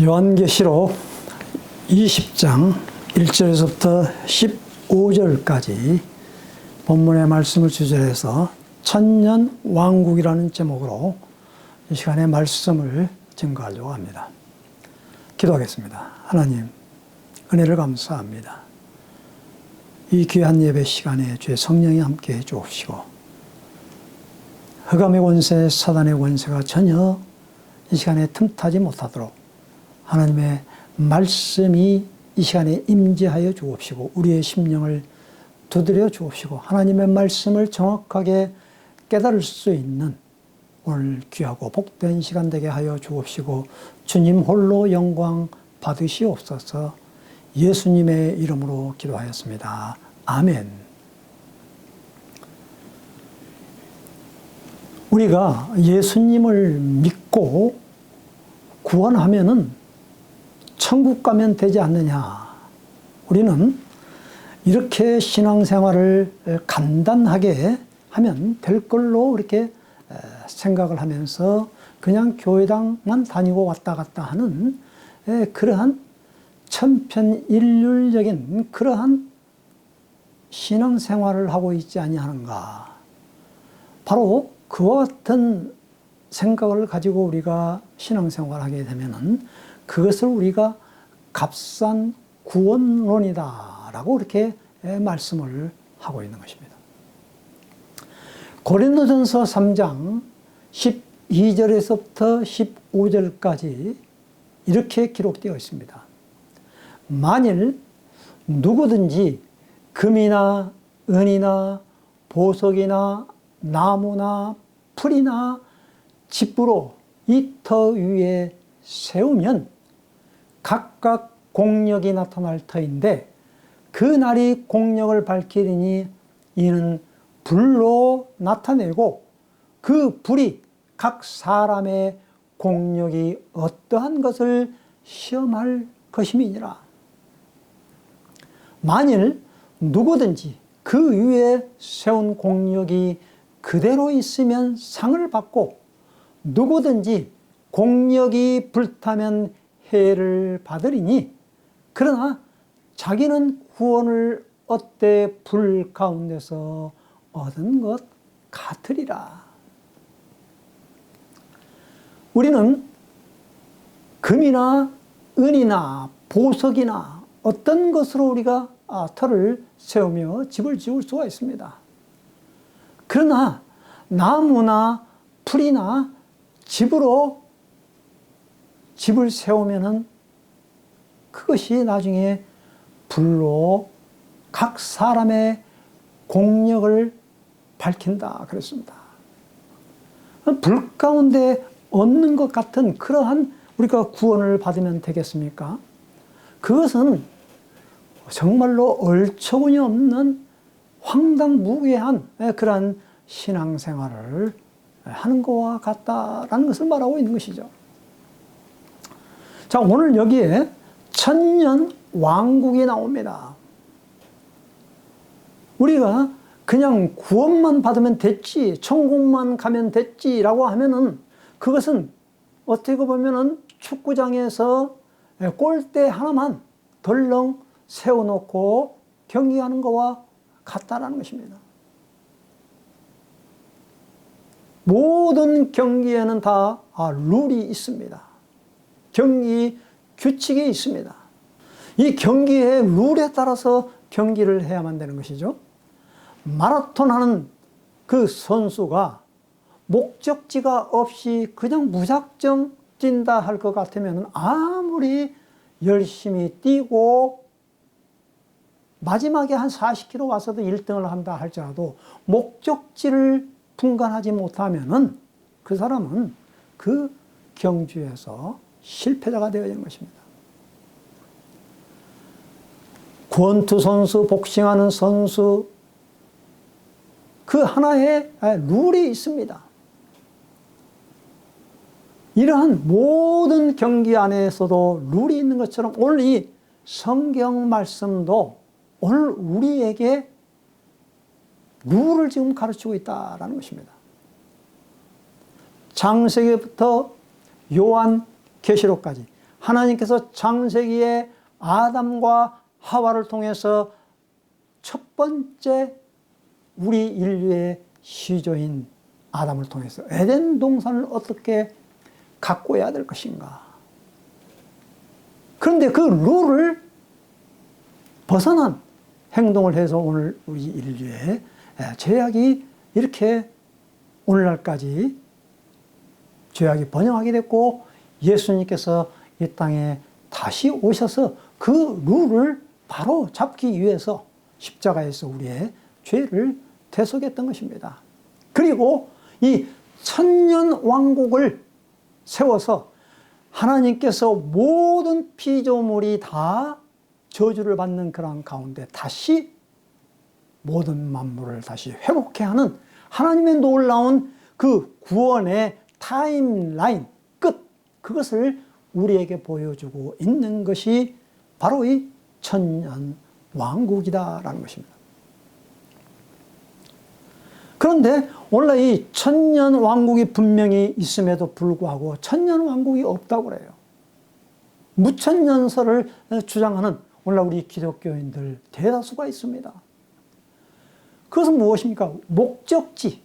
요한계시록 20장 1절에서부터 15절까지 본문의 말씀을 주제해서 천년왕국이라는 제목으로 이 시간에 말씀을 증거하려고 합니다. 기도하겠습니다. 하나님, 은혜를 감사합니다. 이 귀한 예배 시간에 주의 성령이 함께 해 주옵시고 흑암의 권세, 사단의 권세가 전혀 이 시간에 틈타지 못하도록 하나님의 말씀이 이 시간에 임재하여 주옵시고 우리의 심령을 두드려 주옵시고 하나님의 말씀을 정확하게 깨달을 수 있는 오늘 귀하고 복된 시간 되게 하여 주옵시고 주님 홀로 영광 받으시옵소서. 예수님의 이름으로 기도하였습니다. 아멘. 우리가 예수님을 믿고 구원하면은 천국 가면 되지 않느냐. 우리는 이렇게 신앙생활을 간단하게 하면 될 걸로 이렇게 생각을 하면서 그냥 교회당만 다니고 왔다 갔다 하는 그러한 천편일률적인 그러한 신앙생활을 하고 있지 아니하는가. 바로 그와 같은 생각을 가지고 우리가 신앙생활을 하게 되면은 그것을 우리가 값싼 구원론이다 라고 이렇게 말씀을 하고 있는 것입니다. 고린도전서 3장 12절에서부터 15절까지 이렇게 기록되어 있습니다. 만일 누구든지 금이나 은이나 보석이나 나무나 풀이나 집으로 이 터 위에 세우면 각각 공력이 나타날 터인데 그 날이 공력을 밝히리니 이는 불로 나타내고 그 불이 각 사람의 공력이 어떠한 것을 시험할 것임이니라. 만일 누구든지 그 위에 세운 공력이 그대로 있으면 상을 받고 누구든지 공력이 불타면 해를 받으리니 그러나 자기는 구원을 얻되 불 가운데서 얻은 것 같으리라. 우리는 금이나 은이나 보석이나 어떤 것으로 우리가 터를 세우며 집을 지을 수가 있습니다. 그러나 나무나 풀이나 집으로 집을 세우면은 그것이 나중에 불로 각 사람의 공력을 밝힌다 그랬습니다. 불 가운데 얻는 것 같은 그러한 우리가 구원을 받으면 되겠습니까? 그것은 정말로 얼처구니 없는 황당무계한 그러한 신앙생활을 하는 것과 같다라는 것을 말하고 있는 것이죠. 자, 오늘 여기에 천년 왕국이 나옵니다. 우리가 그냥 구원만 받으면 됐지, 천국만 가면 됐지라고 하면은 그것은 어떻게 보면은 축구장에서 골대 하나만 덜렁 세워놓고 경기하는 것과 같다라는 것입니다. 모든 경기에는 다 룰이 있습니다. 경기 규칙이 있습니다. 이 경기의 룰에 따라서 경기를 해야만 되는 것이죠. 마라톤 하는 그 선수가 목적지가 없이 그냥 무작정 뛴다 할 것 같으면 아무리 열심히 뛰고 마지막에 한 40km 와서도 1등을 한다 할지라도 목적지를 분간하지 못하면은 그 사람은 그 경주에서 실패자가 되어야 되는 것입니다. 권투 선수, 복싱하는 선수, 그 하나의 룰이 있습니다. 이러한 모든 경기 안에서도 룰이 있는 것처럼 오늘 이 성경 말씀도 오늘 우리에게 룰을 지금 가르치고 있다는 것입니다. 창세기부터 요한 계시록까지 하나님께서 창세기에 아담과 하와를 통해서 첫 번째 우리 인류의 시조인 아담을 통해서 에덴 동산을 어떻게 가꿔야 될 것인가. 그런데 그 룰을 벗어난 행동을 해서 오늘 우리 인류의 죄악이 이렇게 오늘날까지 죄악이 번영하게 됐고, 예수님께서 이 땅에 다시 오셔서 그 룰을 바로 잡기 위해서 십자가에서 우리의 죄를 대속했던 것입니다. 그리고 이 천년 왕국을 세워서 하나님께서 모든 피조물이 다 저주를 받는 그런 가운데 다시 모든 만물을 다시 회복해 하는 하나님의 놀라운 그 구원의 타임라인 끝, 그것을 우리에게 보여주고 있는 것이 바로 이 천년 왕국이다라는 것입니다. 그런데 오늘날 이 천년 왕국이 분명히 있음에도 불구하고 천년 왕국이 없다고 그래요. 무천년설을 주장하는 오늘날 우리 기독교인들 대다수가 있습니다. 그것은 무엇입니까? 목적지,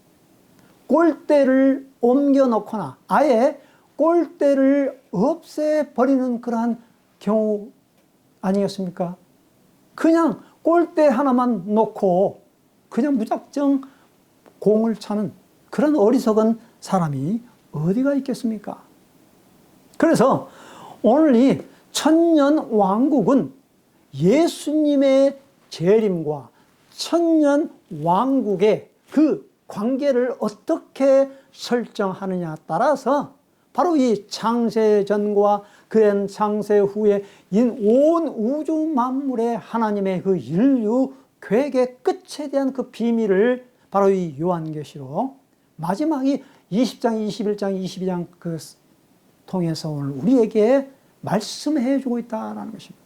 꼴대를 옮겨놓거나 아예 꼴대를 없애버리는 그러한 경우 아니겠습니까? 그냥 꼴대 하나만 놓고 그냥 무작정 공을 차는 그런 어리석은 사람이 어디가 있겠습니까? 그래서 오늘 이 천년 왕국은 예수님의 재림과 천년 왕국의 그 관계를 어떻게 설정하느냐에 따라서 바로 이 창세 전과 그런 창세 후에 온 우주 만물의 하나님의 그 인류 계획의 끝에 대한 그 비밀을 바로 이 요한계시록 마지막이 20장, 21장, 22장 그 통해서 오늘 우리에게 말씀해 주고 있다는 것입니다.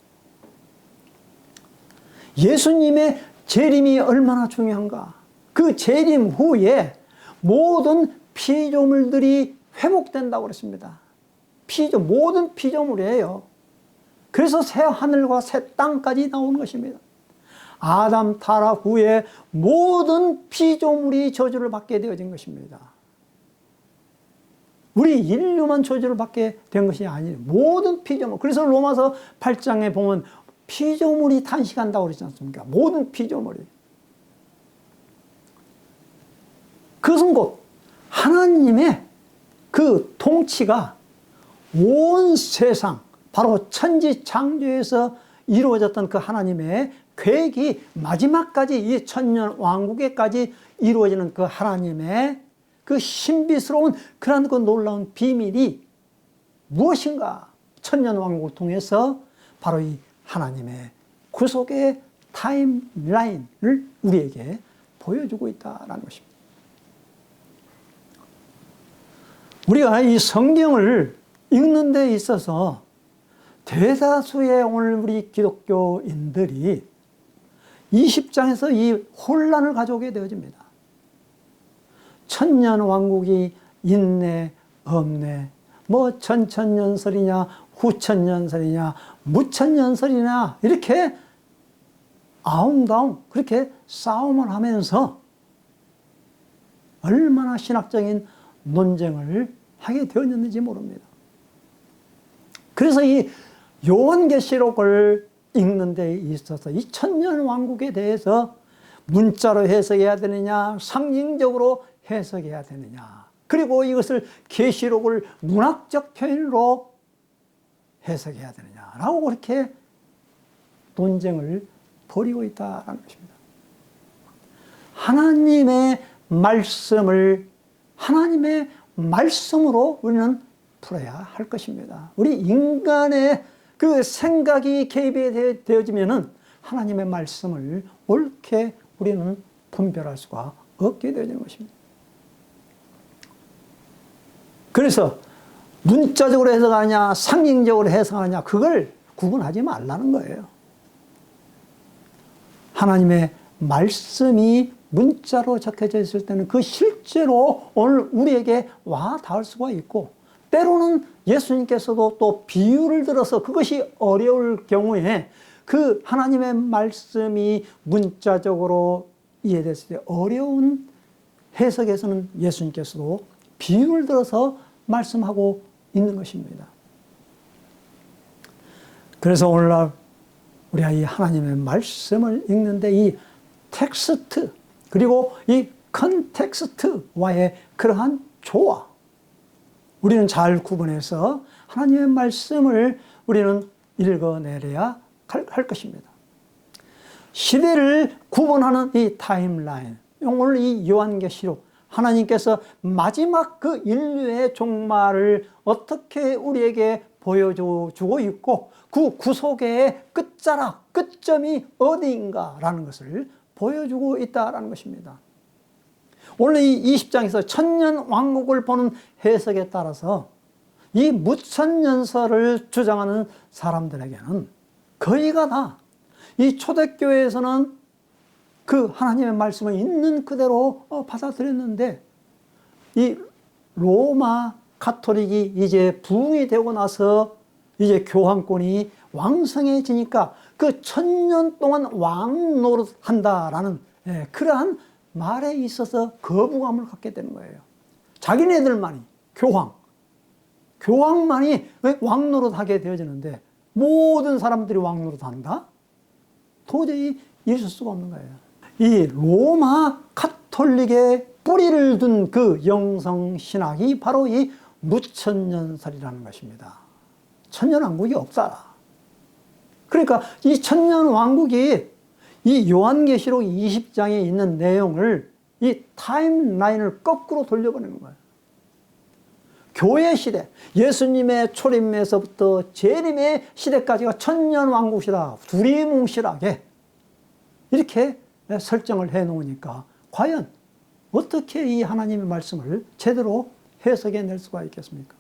예수님의 재림이 얼마나 중요한가. 그 재림 후에 모든 피조물들이 회복된다고 그랬습니다. 모든 피조물이에요. 그래서 새 하늘과 새 땅까지 나오는 것입니다. 아담 타락 후에 모든 피조물이 저주를 받게 되어진 것입니다. 우리 인류만 저주를 받게 된 것이 아니에요. 모든 피조물. 그래서 로마서 8장에 보면 피조물이 탄식한다고 그러지 않습니까? 모든 피조물이. 그것은 곧 하나님의 그 통치가 온 세상, 바로 천지창조에서 이루어졌던 그 하나님의 계획이 마지막까지 이 천년 왕국에까지 이루어지는 그 하나님의 그 신비스러운 그런 그 놀라운 비밀이 무엇인가? 천년 왕국을 통해서 바로 이 하나님의 구속의 타임라인을 우리에게 보여주고 있다는 것입니다. 우리가 이 성경을 읽는 데 있어서 대다수의 오늘 우리 기독교인들이 20장에서 이 혼란을 가져오게 되어집니다. 천년 왕국이 있네 없네, 뭐 천천년설이냐 후천년설이냐 무천년설이냐 이렇게 아웅다웅 그렇게 싸움을 하면서 얼마나 신학적인 논쟁을 하게 되었는지 모릅니다. 그래서 이 요한계시록을 읽는 데 있어서 이 천년 왕국에 대해서 문자로 해석해야 되느냐 상징적으로 해석해야 되느냐, 그리고 이것을 계시록을 문학적 표현으로 해석해야 되느냐라고 그렇게 논쟁을 벌이고 있다는 것입니다. 하나님의 말씀을 하나님의 말씀으로 우리는 풀어야 할 것입니다. 우리 인간의 그 생각이 개입이 되어지면은 하나님의 말씀을 옳게 우리는 분별할 수가 없게 되는 것입니다. 그래서 문자적으로 해석하냐 상징적으로 해석하냐 그걸 구분하지 말라는 거예요. 하나님의 말씀이 문자로 적혀져 있을 때는 그 실제로 오늘 우리에게 와 닿을 수가 있고, 때로는 예수님께서도 또 비유를 들어서 그것이 어려울 경우에 그 하나님의 말씀이 문자적으로 이해됐을 때 어려운 해석에서는 예수님께서도 비유를 들어서 말씀하고 있는 것입니다. 그래서 오늘날 우리가 이 하나님의 말씀을 읽는데 이 텍스트 그리고 이 컨텍스트와의 그러한 조화, 우리는 잘 구분해서 하나님의 말씀을 우리는 읽어내려야 할 것입니다. 시대를 구분하는 이 타임라인, 오늘 이 요한계시록, 하나님께서 마지막 그 인류의 종말을 어떻게 우리에게 보여주고 있고 그 구속의 끝자락, 끝점이 어디인가라는 것을 보여주고 있다는 것입니다. 오늘 이 20장에서 천년왕국을 보는 해석에 따라서 이 무천년설을 주장하는 사람들에게는 거의가 다 이 초대교회에서는 그 하나님의 말씀을 있는 그대로 받아들였는데 이 로마 가톨릭이 이제 부흥이 되고 나서 이제 교황권이 왕성해지니까 그 1000년 동안 왕 노릇한다라는 그러한 말에 있어서 거부감을 갖게 되는 거예요. 자기네들만이 교황만이 왕 노릇하게 되어지는데 모든 사람들이 왕 노릇한다? 도저히 있을 수가 없는 거예요. 이 로마 가톨릭의 뿌리를 둔 그 영성신학이 바로 이 무천년설이라는 것입니다. 천년왕국이 없다. 그러니까 이 천년왕국이 이 요한계시록 20장에 있는 내용을 이 타임라인을 거꾸로 돌려보내는 거예요. 교회 시대, 예수님의 초림에서부터 재림의 시대까지가 천년왕국이다. 두리뭉실하게 이렇게 설정을 해놓으니까 과연 어떻게 이 하나님의 말씀을 제대로 해석해낼 수가 있겠습니까?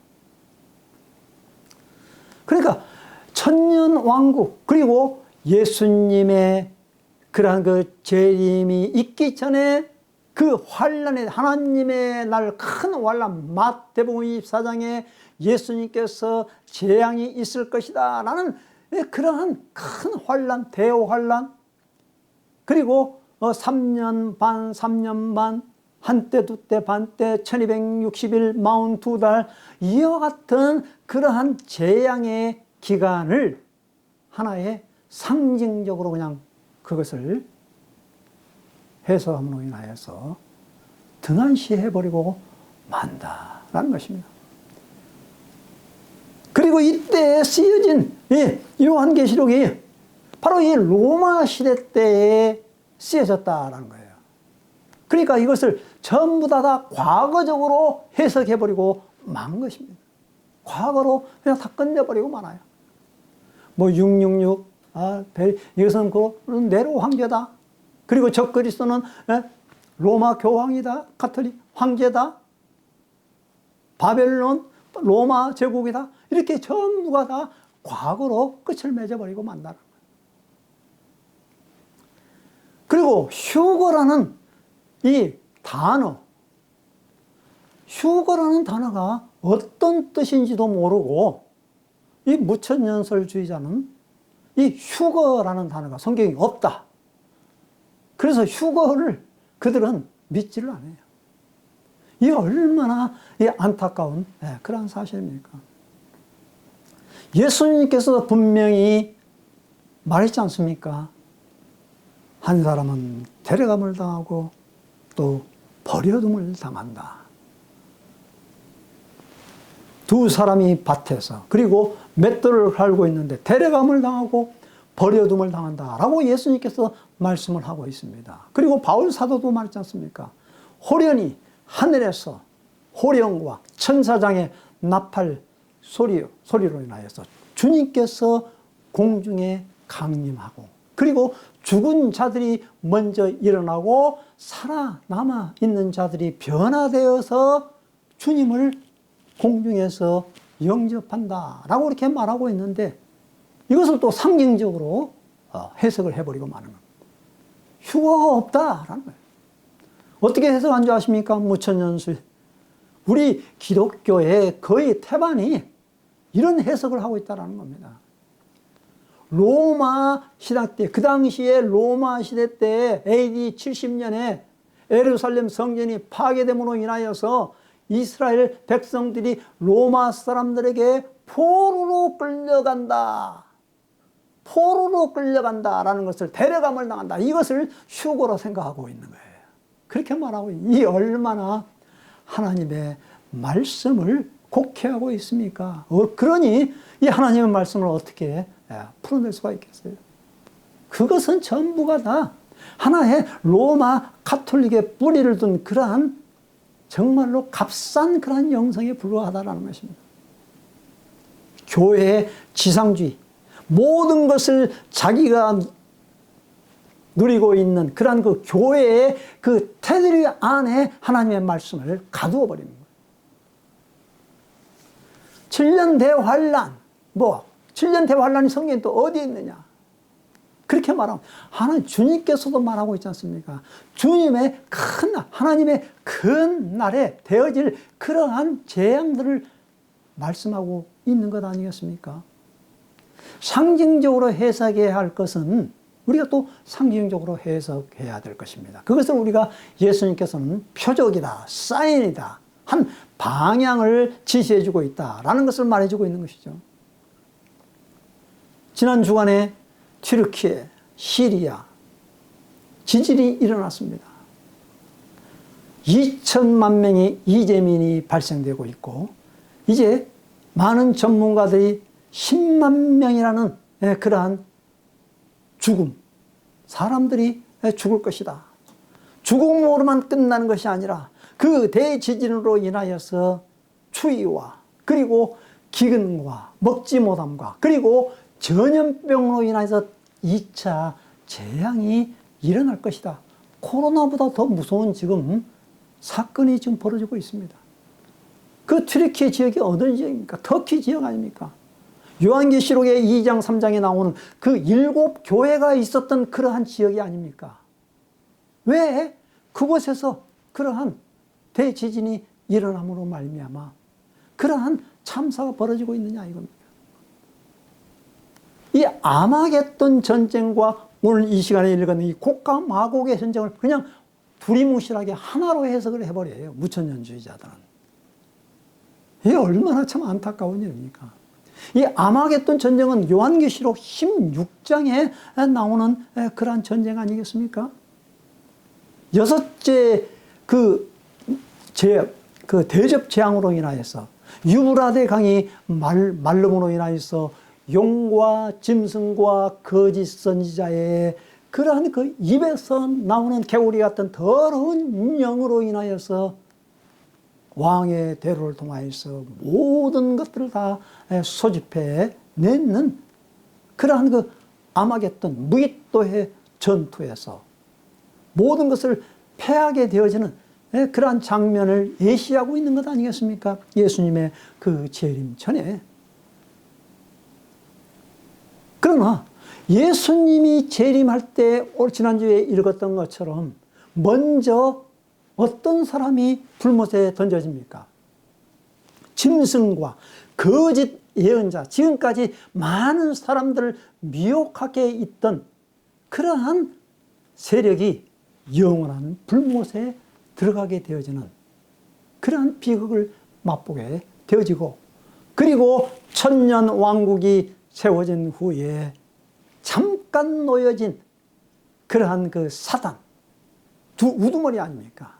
그러니까 천년왕국 그리고 예수님의 그러한 그 재림이 있기 전에 그 환란의 하나님의 날 큰 환란, 마태복음 24장에 예수님께서 재앙이 있을 것이다 라는 그러한 큰 환란, 대환란, 그리고 3년 반, 한때, 두때, 반때, 1260일, 42달 이와 같은 그러한 재앙의 기간을 하나의 상징적으로 그냥 그것을 해석함으로 인하여서 등한시해버리고 만다라는 것입니다. 그리고 이때 쓰여진 이 요한계시록이 바로 이 로마 시대 때에 쓰여졌다라는 거예요. 그러니까 이것을 전부 다 과거적으로 해석해버리고 만 것입니다. 과거로 그냥 다 끝내버리고 말아요. 뭐 666, 이것은 그 네로 황제다. 그리고 적그리스도는 로마 교황이다. 가톨릭 황제다. 바벨론 로마 제국이다. 이렇게 전부가 다 과거로 끝을 맺어버리고 만다는 거예요. 그리고 휴거라는 이 단어, 휴거라는 단어가 어떤 뜻인지도 모르고 이 무천년설주의자는 이 휴거라는 단어가 성경에 없다. 그래서 휴거를 그들은 믿지를 않아요. 이게 얼마나 안타까운 그런 사실입니까? 예수님께서 분명히 말했지 않습니까? 한 사람은 데려감을 당하고 또 버려둠을 당한다. 두 사람이 밭에서 그리고 맷돌을 갈고 있는데 데려감을 당하고 버려둠을 당한다라고 예수님께서 말씀을 하고 있습니다. 그리고 바울 사도도 말했지 않습니까? 호련히 하늘에서 호령과 천사장의 나팔 소리로 인하여서 주님께서 공중에 강림하고 그리고 죽은 자들이 먼저 일어나고 살아남아 있는 자들이 변화되어서 주님을 공중에서 영접한다라고 이렇게 말하고 있는데 이것을 또 상징적으로 해석을 해버리고 마는 겁니다. 휴거가 없다라는 거예요. 어떻게 해석한 줄 아십니까? 무천년술. 우리 기독교의 거의 태반이 이런 해석을 하고 있다는 겁니다. 로마 시대 때, 그 당시에 로마 시대 때 AD 70년에 예루살렘 성전이 파괴됨으로 인하여서 이스라엘 백성들이 로마 사람들에게 포로로 끌려간다. 포로로 끌려간다라는 것을, 데려감을 당한다. 이것을 휴거로 생각하고 있는 거예요. 그렇게 말하고 이 얼마나 하나님의 말씀을 곡해하고 있습니까? 그러니 이 하나님의 말씀을 어떻게 풀어낼 수가 있겠어요? 그것은 전부가 다 하나의 로마 가톨릭의 뿌리를 둔 그러한 정말로 값싼 그러한 영성에 불과하다는 것입니다. 교회의 지상주의, 모든 것을 자기가 누리고 있는 그러한 그 교회의 그 테두리 안에 하나님의 말씀을 가두어 버리는 거예요. 7년 대환란, 7년 대환란이 성경에 또 어디에 있느냐? 그렇게 말하면 하나님 주님께서도 말하고 있지 않습니까? 주님의 큰 날, 하나님의 큰 날에 되어질 그러한 재앙들을 말씀하고 있는 것 아니겠습니까? 상징적으로 해석해야 할 것은 우리가 또 상징적으로 해석해야 될 것입니다. 그것을 우리가 예수님께서는 표적이다, 사인이다, 한 방향을 지시해주고 있다라는 것을 말해주고 있는 것이죠. 지난 주간에 튀르키예, 시리아 지진이 일어났습니다. 2천만 명의 이재민이 발생되고 있고 이제 많은 전문가들이 10만 명이라는 그러한 죽음, 사람들이 죽을 것이다. 죽음으로만 끝나는 것이 아니라 그 대지진으로 인하여서 추위와 그리고 기근과 먹지 못함과 그리고 전염병으로 인해서 2차 재앙이 일어날 것이다. 코로나보다 더 무서운 지금 사건이 지금 벌어지고 있습니다. 그 튀르키예 지역이 어느 지역입니까? 터키 지역 아닙니까? 요한계시록의 2장 3장에 나오는 그 7교회가 있었던 그러한 지역이 아닙니까? 왜 그곳에서 그러한 대지진이 일어남으로 말미암아 그러한 참사가 벌어지고 있느냐 이겁니다. 이 아마겟돈 전쟁과 오늘 이 시간에 읽은 이 곡과 마곡의 전쟁을 그냥 두리뭉실하게 하나로 해석을 해버려요. 무천년주의자들은. 이게 얼마나 참 안타까운 일입니까? 이 아마겟돈 전쟁은 요한계시록 16장에 나오는 그러한 전쟁 아니겠습니까? 여섯째 그 대접 재앙으로 인하여서 유브라데 강이 말름으로 인하여서 용과 짐승과 거짓 선지자의 그러한 그 입에서 나오는 개구리 같은 더러운 영으로 인하여서 왕의 대로를 통하여서 모든 것들을 다 소집해 내는 그러한 그 아마겟돈 무기또의 전투에서 모든 것을 패하게 되어지는 그러한 장면을 예시하고 있는 것 아니겠습니까? 예수님의 그 재림 전에. 그러나 예수님이 재림할 때 지난주에 읽었던 것처럼 먼저 어떤 사람이 불못에 던져집니까? 짐승과 거짓 예언자, 지금까지 많은 사람들을 미혹하게 있던 그러한 세력이 영원한 불못에 들어가게 되어지는 그러한 비극을 맛보게 되어지고, 그리고 천년 왕국이 세워진 후에 잠깐 놓여진 그러한 그 사단, 두 우두머리 아닙니까?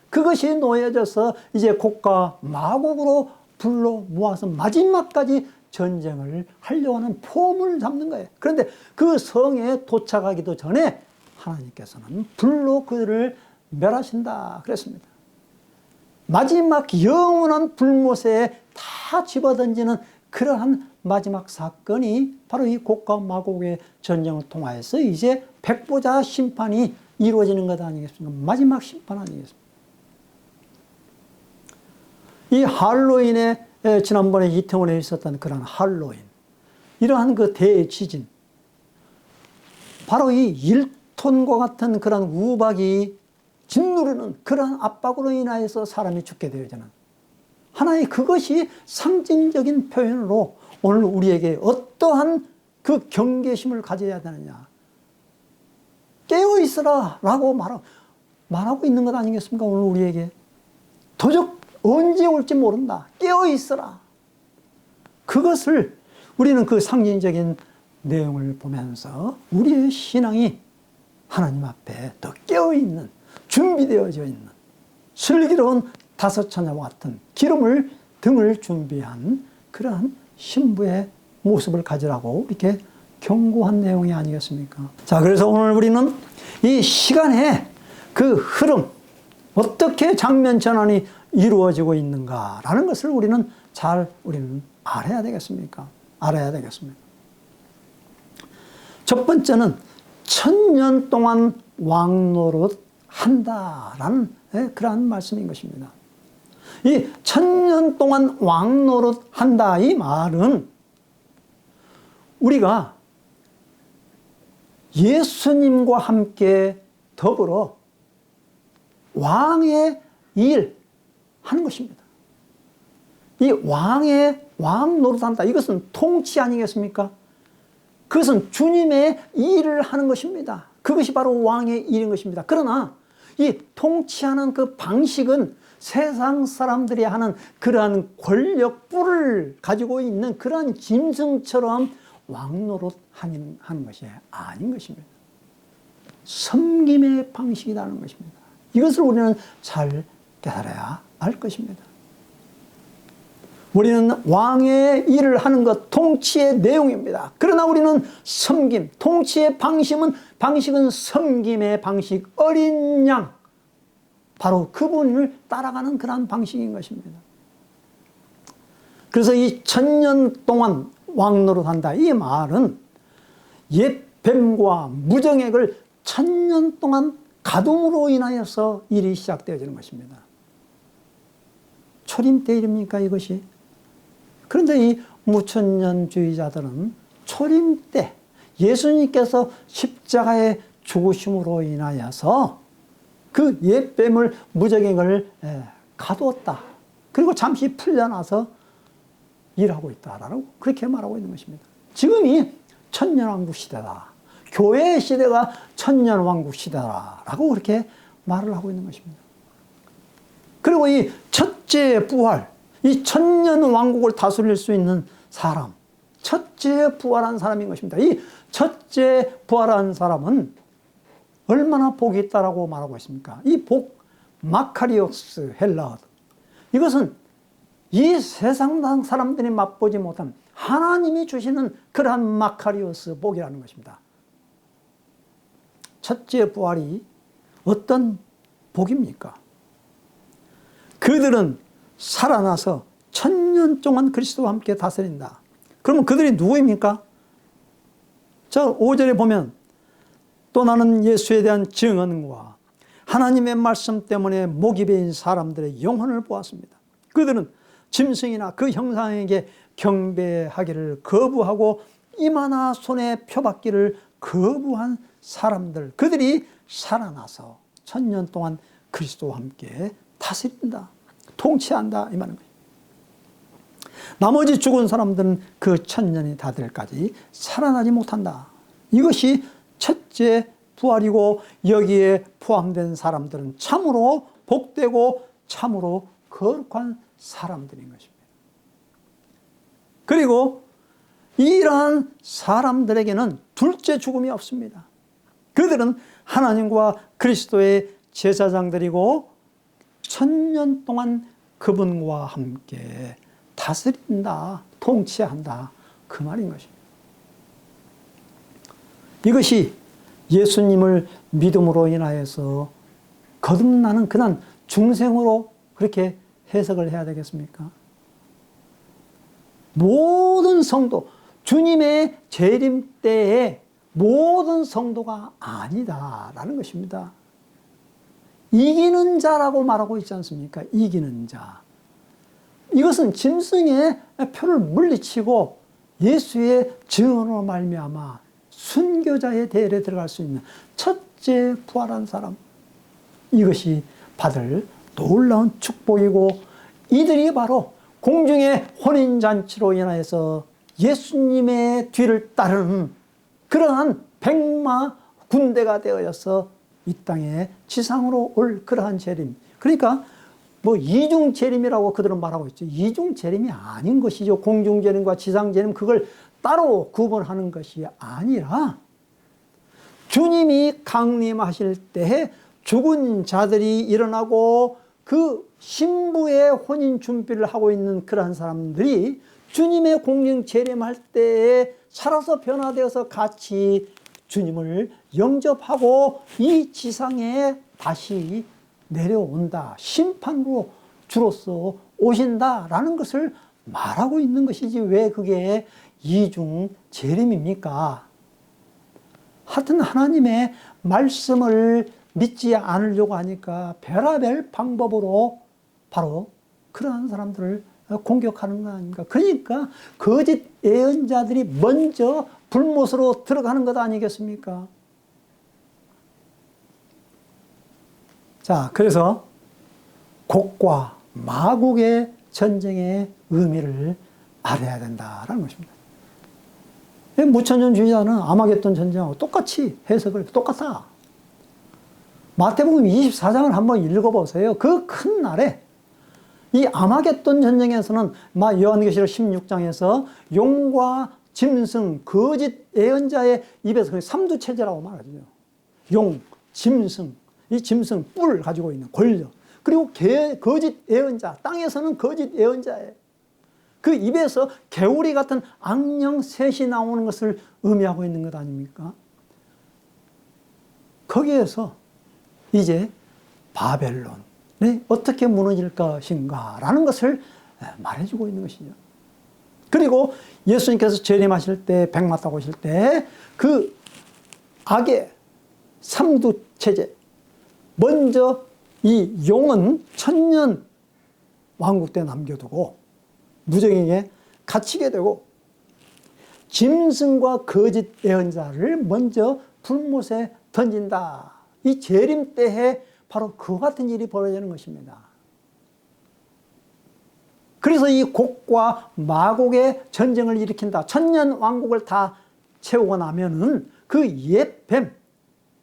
그것이 놓여져서 이제 곡과 마곡으로 불러 모아서 마지막까지 전쟁을 하려고 하는 폼을 잡는 거예요. 그런데 그 성에 도착하기도 전에 하나님께서는 불로 그들을 멸하신다 그랬습니다. 마지막 영원한 불못에 다 집어던지는 그러한 마지막 사건이 바로 이 곡과 마곡의 전쟁을 통하여서 이제 백보자 심판이 이루어지는 것 아니겠습니까? 마지막 심판 아니겠습니까? 이 할로윈에 지난번에 이태원에 있었던 그런 할로윈, 이러한 그 대지진, 바로 이 1톤과 같은 그런 우박이 짓누르는 그러한 압박으로 인하여서 사람이 죽게 되어지는 하나의 그것이 상징적인 표현으로 오늘 우리에게 어떠한 그 경계심을 가져야 되느냐. 깨어있으라 라고 말하고 있는 것 아니겠습니까? 오늘 우리에게. 도적 언제 올지 모른다. 깨어있으라. 그것을 우리는 그 상징적인 내용을 보면서 우리의 신앙이 하나님 앞에 더 깨어있는, 준비되어져 있는 슬기로운 다섯 처녀와 같은 등을 준비한 그러한 신부의 모습을 가지라고 이렇게 경고한 내용이 아니겠습니까? 자, 그래서 오늘 우리는 이 시간의 그 흐름, 어떻게 장면 전환이 이루어지고 있는가라는 것을 우리는 알아야 되겠습니까? 알아야 되겠습니다. 첫 번째는 1000년 동안 왕노릇 한다라는 그러한 말씀인 것입니다. 이 1000년 동안 왕노릇 한다 이 말은 우리가 예수님과 함께 더불어 왕의 일 하는 것입니다. 이 왕 노릇한다. 이것은 통치 아니겠습니까? 그것은 주님의 일을 하는 것입니다. 그것이 바로 왕의 일인 것입니다. 그러나 이 통치하는 그 방식은 세상 사람들이 하는 그러한 권력뿔을 가지고 있는 그러한 짐승처럼 왕노릇 하는 것이 아닌 것입니다. 섬김의 방식이라는 것입니다. 이것을 우리는 잘 깨달아야 할 것입니다. 우리는 왕의 일을 하는 것, 통치의 내용입니다. 그러나 우리는 섬김, 통치의 방식은 섬김의 방식, 어린 양, 바로 그분을 따라가는 그러한 방식인 것입니다. 그래서 이 1000년 동안 왕노릇한다 이 말은 옛 뱀과 무정액을 1000년 동안 가둠으로 인하여서 일이 시작되어지는 것입니다. 초림 때 일입니까 이것이? 그런데 이 무천년주의자들은 초림 때 예수님께서 십자가의 죽으심으로 인하여서 그 옛뱀을 무정액을 가두었다. 그리고 잠시 풀려나서 일하고 있다라고 그렇게 말하고 있는 것입니다. 지금이 천년왕국 시대다. 교회의 시대가 천년왕국 시대다라고 그렇게 말을 하고 있는 것입니다. 그리고 이 첫째 부활, 이 천년왕국을 다스릴 수 있는 사람, 첫째 부활한 사람인 것입니다. 이 첫째 부활한 사람은 얼마나 복이 있다라고 말하고 있습니까? 이 복, 마카리오스 헬라어. 이것은 이 세상 사람들이 맛보지 못한 하나님이 주시는 그러한 마카리오스 복이라는 것입니다. 첫째 부활이 어떤 복입니까? 그들은 살아나서 1000년 동안 그리스도와 함께 다스린다. 그러면 그들이 누구입니까? 자, 5절에 보면 또 나는 예수에 대한 증언과 하나님의 말씀 때문에 목이 베인 사람들의 영혼을 보았습니다. 그들은 짐승이나 그 형상에게 경배하기를 거부하고 이마나 손에 표받기를 거부한 사람들, 그들이 살아나서 1000년 동안 그리스도와 함께 다스린다, 통치한다 이 말입니다. 나머지 죽은 사람들은 그 1000년이 다 될 때까지 살아나지 못한다. 이것이 첫째 부활이고 여기에 포함된 사람들은 참으로 복되고 참으로 거룩한 사람들인 것입니다. 그리고 이러한 사람들에게는 둘째 죽음이 없습니다. 그들은 하나님과 그리스도의 제사장들이고 1000년 동안 그분과 함께 다스린다, 통치한다 그 말인 것입니다. 이것이 예수님을 믿음으로 인하여서 거듭나는 그런 중생으로 그렇게 해석을 해야 되겠습니까? 모든 성도, 주님의 재림 때에 모든 성도가 아니다라는 것입니다. 이기는 자라고 말하고 있지 않습니까? 이기는 자. 이것은 짐승의 표를 물리치고 예수의 증언으로 말미암아 순교자의 대열에 들어갈 수 있는 첫째 부활한 사람. 이것이 받을 놀라운 축복이고 이들이 바로 공중의 혼인잔치로 인하여서 예수님의 뒤를 따르는 그러한 백마 군대가 되어서 이 땅에 지상으로 올 그러한 재림. 그러니까 뭐 이중 재림이라고 그들은 말하고 있죠. 이중 재림이 아닌 것이죠. 공중 재림과 지상 재림, 그걸 따로 구분하는 것이 아니라 주님이 강림하실 때에 죽은 자들이 일어나고 그 신부의 혼인 준비를 하고 있는 그러한 사람들이 주님의 공중 재림할 때에 살아서 변화되어서 같이 주님을 영접하고 이 지상에 다시 내려온다. 심판으로 주로서 오신다라는 것을 말하고 있는 것이지 왜 그게 이중 재림입니까? 하여튼 하나님의 말씀을 믿지 않으려고 하니까 별의별 방법으로 바로 그러한 사람들을 공격하는 거 아닙니까? 그러니까 거짓 예언자들이 먼저 불못으로 들어가는 것 아니겠습니까? 자, 그래서 곡과 마곡의 전쟁의 의미를 알아야 된다라는 것입니다. 무천년주의자는 아마겟돈 전쟁하고 똑같이 해석을 똑같아. 마태복음 24장을 한번 읽어보세요. 그 큰 날에 이 아마겟돈 전쟁에서는 요한계시록 16장에서 용과 짐승, 거짓 예언자의 입에서 삼두체제라고 말하죠. 용, 짐승, 이 짐승 뿔 가지고 있는 권력, 그리고 거짓 예언자, 땅에서는 거짓 예언자예요. 그 입에서 개구리 같은 악령 셋이 나오는 것을 의미하고 있는 것 아닙니까? 거기에서 이제 바벨론이 어떻게 무너질 것인가 라는 것을 말해주고 있는 것이죠. 그리고 예수님께서 재림하실 때, 백마 타고 오실 때 그 악의 삼두체제, 먼저 이 용은 천년 왕국 때 남겨두고 무정에게 갇히게 되고, 짐승과 거짓 예언자를 먼저 불못에 던진다. 이 재림 때에 바로 그와 같은 일이 벌어지는 것입니다. 그래서 이 곡과 마곡의 전쟁을 일으킨다. 천년 왕국을 다 채우고 나면은 그 옛 뱀,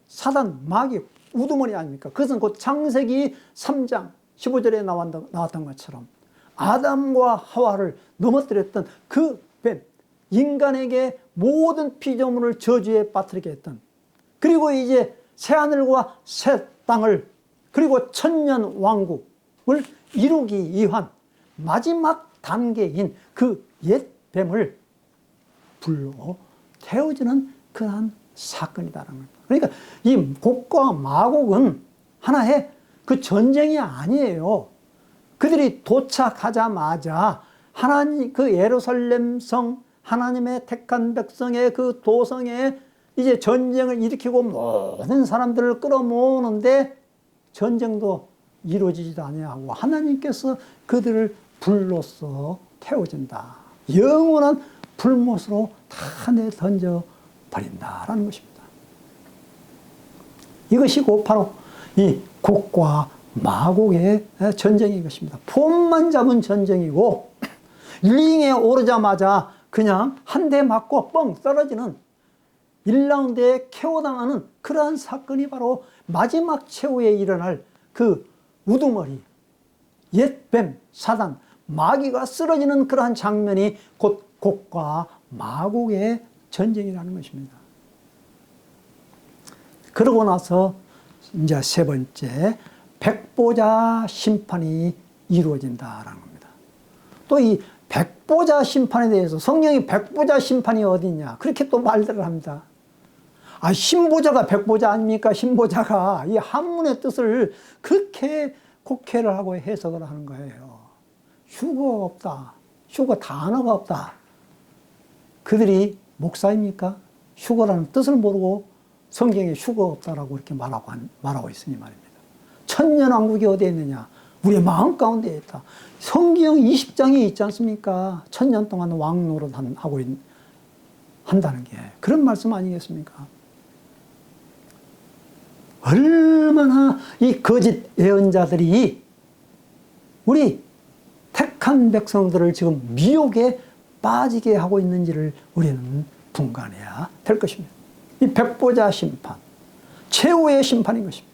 사단, 마귀, 우두머리 아닙니까? 그것은 곧 창세기 3장 15절에 나왔던 것처럼 아담과 하와를 넘어뜨렸던 그 뱀, 인간에게 모든 피조물을 저주에 빠뜨리게 했던, 그리고 이제 새하늘과 새 땅을, 그리고 천년 왕국을 이루기 위한 마지막 단계인 그 옛 뱀을 불러 태워주는 그러한 사건이다라는 겁니다. 그러니까 이 곡과 마곡은 하나의 그 전쟁이 아니에요. 그들이 도착하자마자 하나님 그 예루살렘 성, 하나님의 택한 백성의 그 도성에 이제 전쟁을 일으키고 모든 사람들을 끌어모으는데 전쟁도 이루어지지도 아니하고 하나님께서 그들을 불로써 태워준다. 영원한 불못으로 다 내던져 버린다라는 것입니다. 이것이 곧 바로 이 곡과 마곡의 전쟁인 것입니다. 폼만 잡은 전쟁이고, 링에 오르자마자 그냥 한 대 맞고 뻥 떨어지는 1라운드에 KO당하는 그러한 사건이 바로 마지막 최후에 일어날 그 우두머리, 옛뱀, 사단, 마귀가 쓰러지는 그러한 장면이 곧 곡과 마곡의 전쟁이라는 것입니다. 그러고 나서 이제 세 번째, 백보자 심판이 이루어진다라는 겁니다. 또 이 백보자 심판에 대해서 성경이 백보자 심판이 어디냐 그렇게 또 말들을 합니다. 아, 신보자가 백보자 아닙니까? 신보자가 이 한문의 뜻을 그렇게 곡해를 하고 해석을 하는 거예요. 휴거가 없다. 휴거 단어가 없다. 그들이 목사입니까? 휴거라는 뜻을 모르고 성경에 휴거 없다라고 이렇게 말하고 있으니 말입니다. 천년왕국이 어디에 있느냐? 우리의 마음 가운데 있다. 성경 20장에 있지 않습니까? 천년 동안 왕노릇 한다는 게 그런 말씀 아니겠습니까? 얼마나 이 거짓 예언자들이 우리 택한 백성들을 지금 미혹에 빠지게 하고 있는지를 우리는 분간해야 될 것입니다. 이 백보자 심판, 최후의 심판인 것입니다.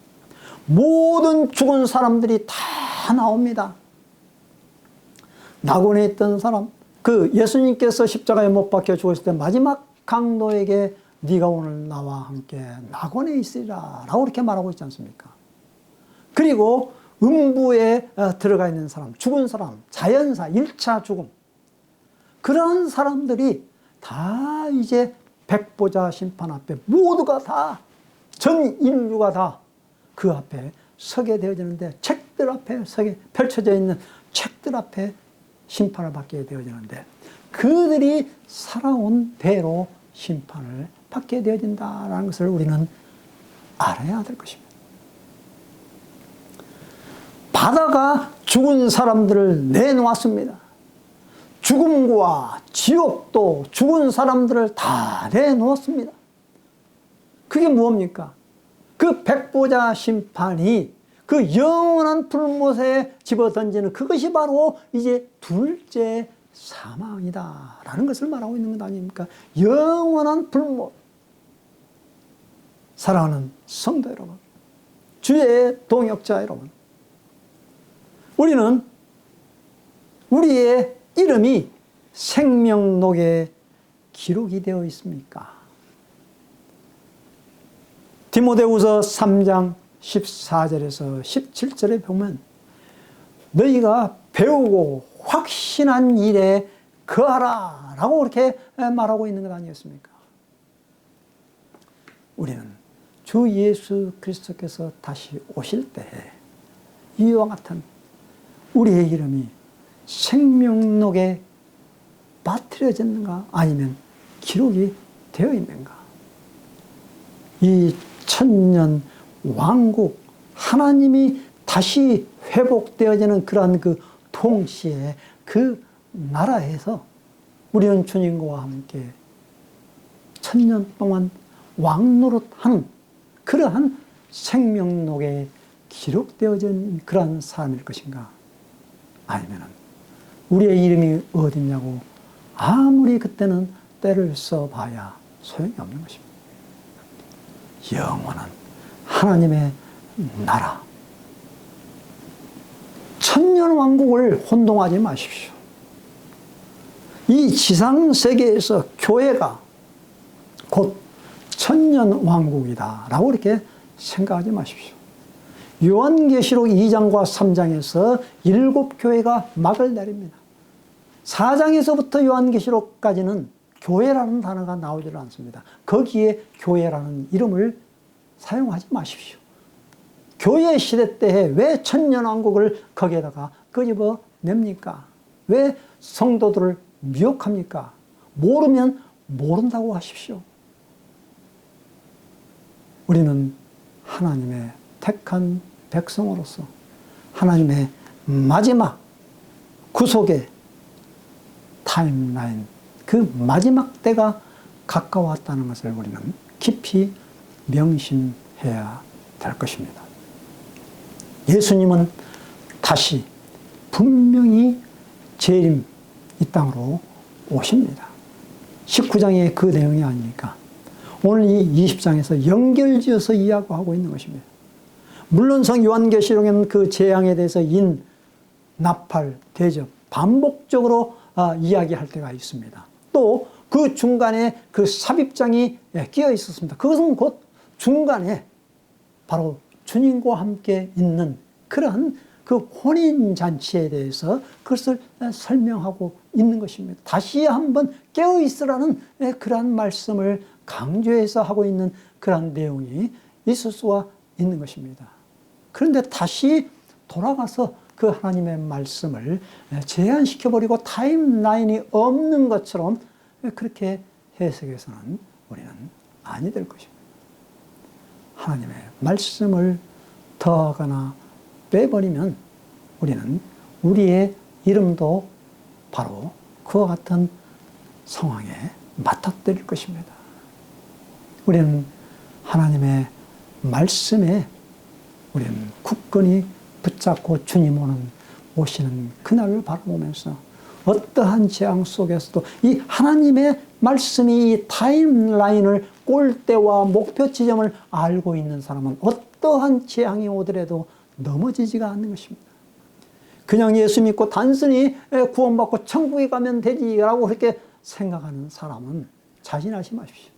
모든 죽은 사람들이 다 나옵니다. 낙원에 있던 사람, 그 예수님께서 십자가에 못 박혀 죽었을 때 마지막 강도에게 네가 오늘 나와 함께 낙원에 있으리라 라고 이렇게 말하고 있지 않습니까? 그리고 음부에 들어가 있는 사람, 죽은 사람, 자연사, 1차 죽음, 그런 사람들이 다 이제 백보자 심판 앞에 모두가 다, 전 인류가 다 그 앞에 서게 되어지는데, 책들 앞에 서게, 펼쳐져 있는 책들 앞에 심판을 받게 되어지는데, 그들이 살아온 대로 심판을 받게 되어진다는 것을 우리는 알아야 될 것입니다. 바다가 죽은 사람들을 내놓았습니다. 죽음과 지옥도 죽은 사람들을 다 내놓았습니다. 그게 무엇입니까? 그 백보자 심판이 그 영원한 불못에 집어던지는 그것이 바로 이제 둘째 사망이다라는 것을 말하고 있는 것 아닙니까? 영원한 불못. 사랑하는 성도 여러분, 주의 동역자 여러분, 우리는 우리의 이름이 생명록에 기록이 되어 있습니까? 디모데후서 3장 14절에서 17절에 보면 너희가 배우고 확신한 일에 거하라 라고 그렇게 말하고 있는 것 아니겠습니까? 우리는 주 예수 그리스도께서 다시 오실 때에 이와 같은 우리의 이름이 생명록에 빠뜨려졌는가 아니면 기록이 되어 있는가? 이 천년 왕국, 하나님이 다시 회복되어지는 그러한 그 통치의 그 나라에서 우리는 주님과 함께 천년 동안 왕노릇하는 그러한 생명록에 기록되어진 그러한 삶일 것인가? 아니면 우리의 이름이 어딨냐고 아무리 그때는 때를 써봐야 소용이 없는 것입니다. 영원한 하나님의 나라, 천년 왕국을 혼동하지 마십시오. 이 지상세계에서 교회가 곧 천년 왕국이다 라고 이렇게 생각하지 마십시오. 요한계시록 2장과 3장에서 7교회가 막을 내립니다. 4장에서부터 요한계시록까지는 교회라는 단어가 나오질 않습니다. 거기에 교회라는 이름을 사용하지 마십시오. 교회 시대 때에 왜 천년왕국을 거기에다가 끄집어 냅니까? 왜 성도들을 미혹합니까? 모르면 모른다고 하십시오. 우리는 하나님의 택한 백성으로서 하나님의 마지막 구속의 타임라인, 그 마지막 때가 가까웠다는 것을 우리는 깊이 명심해야 될 것입니다. 예수님은 다시 분명히 재림 이 땅으로 오십니다. 19장의 그 내용이 아니니까 오늘 이 20장에서 연결지어서 이야기하고 있는 것입니다. 물론 성 요한계시록에는 그 재앙에 대해서 인, 나팔, 대접 반복적으로 이야기할 때가 있습니다. 또 그 중간에 그 삽입장이 끼어 있었습니다. 그것은 곧 중간에 바로 주님과 함께 있는 그러한 그 혼인잔치에 대해서 그것을 설명하고 있는 것입니다. 다시 한번 깨어 있으라는 그러한 말씀을 강조해서 하고 있는 그러한 내용이 있을 수가 있는 것입니다. 그런데 다시 돌아가서 그 하나님의 말씀을 제한시켜버리고 타임라인이 없는 것처럼 그렇게 해석해서는 우리는 아니 될 것입니다. 하나님의 말씀을 더하거나 빼버리면 우리는 우리의 이름도 바로 그와 같은 상황에 맞닥뜨릴 것입니다. 우리는 하나님의 말씀에 우리는 굳건히 붙잡고 주님 오는 오시는 그날을 바라보면서 어떠한 재앙 속에서도 이 하나님의 말씀이 이 타임라인을 꼴대와 목표 지점을 알고 있는 사람은 어떠한 재앙이 오더라도 넘어지지가 않는 것입니다. 그냥 예수 믿고 단순히 구원받고 천국에 가면 되지라고 그렇게 생각하는 사람은 자신하지 마십시오.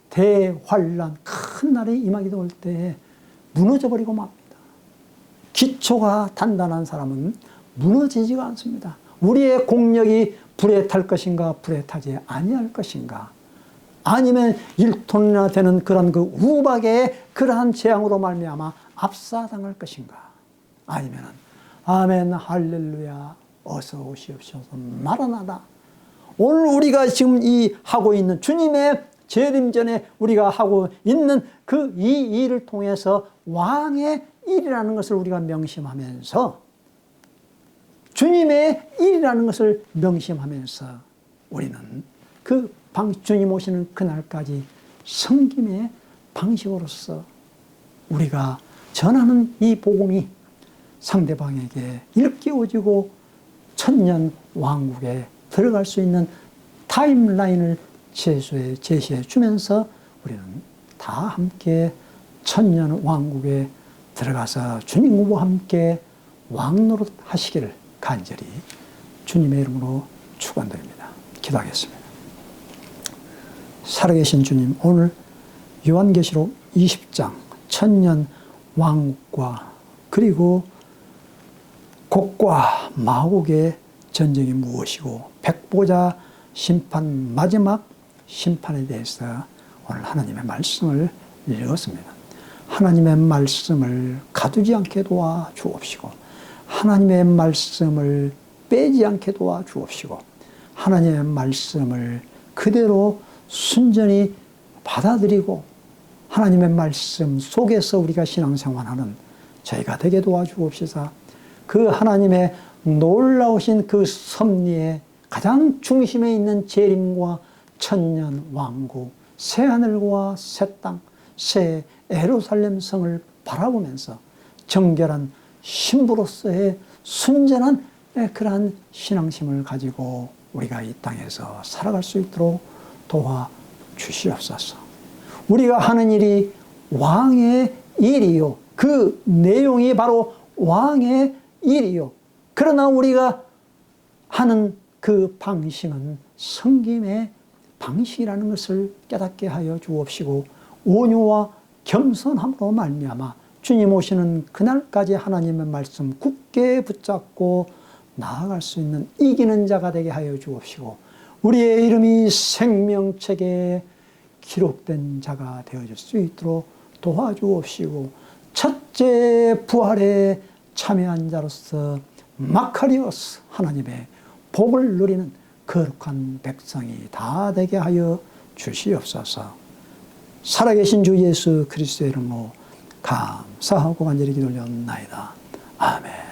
대환란 큰 날이 임하게 올 때에 무너져버리고 맙니다. 기초가 단단한 사람은 무너지지가 않습니다. 우리의 공력이 불에 탈 것인가 불에 타지 아니할 것인가, 아니면 1톤이나 되는 그런 그 우박의 그러한 재앙으로 말미암아 압사당할 것인가, 아니면 아멘 할렐루야 어서 오시옵소서 마라나다, 오늘 우리가 지금 이 하고 있는 주님의 재림 전에 우리가 하고 있는 그 이 일을 통해서 왕의 일이라는 것을 우리가 명심하면서, 주님의 일이라는 것을 명심하면서 우리는 그 주님 오시는 그날까지 섬김의 방식으로서 우리가 전하는 이 복음이 상대방에게 일깨워지고 천년 왕국에 들어갈 수 있는 타임라인을 제시해 주면서 우리는 다 함께 천년 왕국에 들어가서 주님과 함께 왕노릇 하시기를 간절히 주님의 이름으로 축원드립니다. 기도하겠습니다. 살아계신 주님, 오늘 요한계시록 20장 천년 왕국과 그리고 곡과 마곡의 전쟁이 무엇이고 백보자 심판, 마지막 심판에 대해서 오늘 하나님의 말씀을 읽었습니다. 하나님의 말씀을 가두지 않게 도와 주옵시고, 하나님의 말씀을 빼지 않게 도와 주옵시고, 하나님의 말씀을 그대로 순전히 받아들이고 하나님의 말씀 속에서 우리가 신앙생활하는 저희가 되게 도와주옵시사. 그 하나님의 놀라우신 그 섭리의 가장 중심에 있는 재림과 천년 왕국, 새 하늘과 새 땅, 새 예루살렘 성을 바라보면서 정결한 신부로서의 순전한 그러한 신앙심을 가지고 우리가 이 땅에서 살아갈 수 있도록 도와주시옵소서. 우리가 하는 일이 왕의 일이요, 그 내용이 바로 왕의 일이요, 그러나 우리가 하는 그 방식은 섬김의 방식이라는 것을 깨닫게 하여 주옵시고, 온유와 겸손함으로 말미암아 주님 오시는 그날까지 하나님의 말씀 굳게 붙잡고 나아갈 수 있는 이기는 자가 되게 하여 주옵시고, 우리의 이름이 생명책에 기록된 자가 되어질 수 있도록 도와주옵시고, 첫째 부활에 참여한 자로서 마카리오스 하나님의 복을 누리는 거룩한 백성이 다 되게 하여 주시옵소서. 살아계신 주 예수 그리스도의 이름으로 감사하고 간절히 기도 올렸나이다. 아멘.